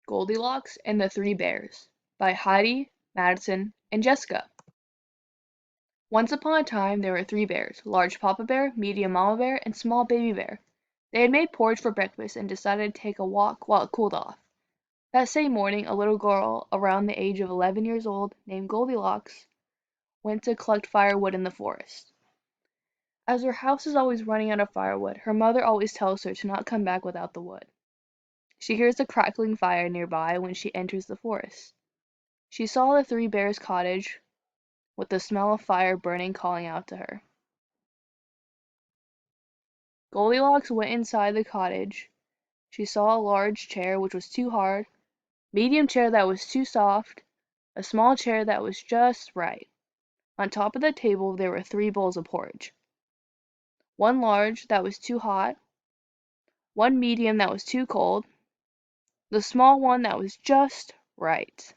Goldilocks and the Three Bears by Heidi, Madison, and Jessica. Once upon a time there were three bears, large Papa Bear, medium Mama Bear, and small Baby Bear. They had made porridge for breakfast and decided to take a walk while it cooled off. That same morning a little girl around the age of 11 years old, named Goldilocks, went to collect firewood in the forest. As her house is always running out of firewood, her mother always tells her to not come back without the wood. She hears a crackling fire nearby when she enters the forest. She saw the Three Bears' cottage with the smell of fire burning calling out to her. Goldilocks went inside the cottage. She saw a large chair which was too hard, medium chair that was too soft, a small chair that was just right. On top of the table there were three bowls of porridge. One large that was too hot, one medium that was too cold, the small one that was just right.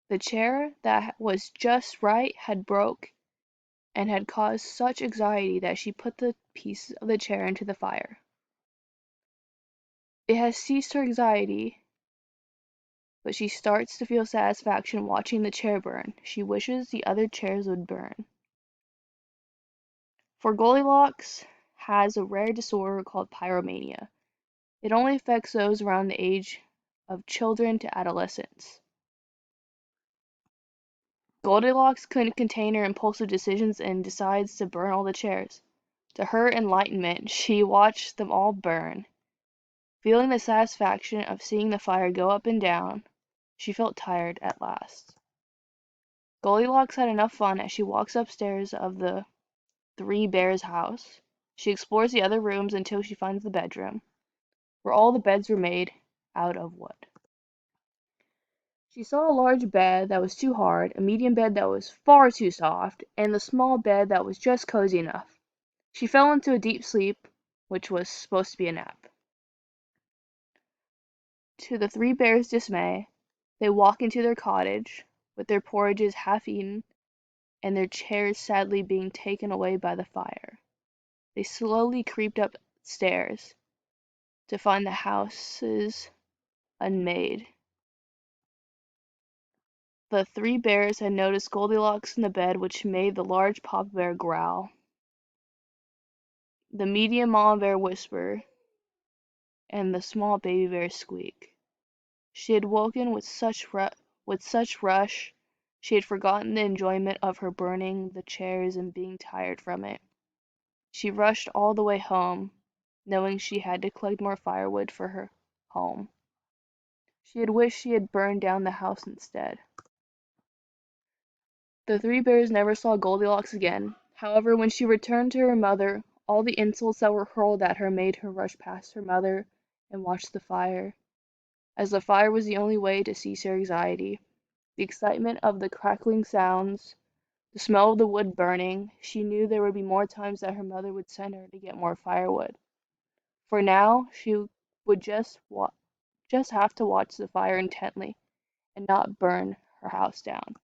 The chair that was just right had broke and had caused such anxiety that she put the piece of the chair into the fire. It has ceased her anxiety, but she starts to feel satisfaction watching the chair burn. She wishes the other chairs would burn. For Goldilocks has a rare disorder called pyromania. It only affects those around the age of children to adolescents. Goldilocks couldn't contain her impulsive decisions and decides to burn all the chairs. To her enlightenment, she watched them all burn. Feeling the satisfaction of seeing the fire go up and down, she felt tired at last. Goldilocks had enough fun as she walks upstairs of the Three Bears' house. She explores the other rooms until she finds the bedroom, where all the beds were made out of wood. She saw a large bed that was too hard, a medium bed that was far too soft, and the small bed that was just cozy enough. She fell into a deep sleep, which was supposed to be a nap. To the Three Bears' dismay, they walk into their cottage, with their porridges half eaten, and their chairs sadly being taken away by the fire. They slowly creeped upstairs to find the houses unmade. The Three Bears had noticed Goldilocks in the bed, which made the large Papa Bear growl, the medium Mama Bear whisper, and the small Baby Bear squeak. She had woken with such rush, she had forgotten the enjoyment of her burning the chairs and being tired from it. She rushed all the way home, knowing she had to collect more firewood for her home. She had wished she had burned down the house instead. The Three Bears never saw Goldilocks again. However, when she returned to her mother, all the insults that were hurled at her made her rush past her mother and watch the fire, as the fire was the only way to cease her anxiety. The excitement of the crackling sounds, the smell of the wood burning, she knew there would be more times that her mother would send her to get more firewood. For now, she would just have to watch the fire intently and not burn her house down.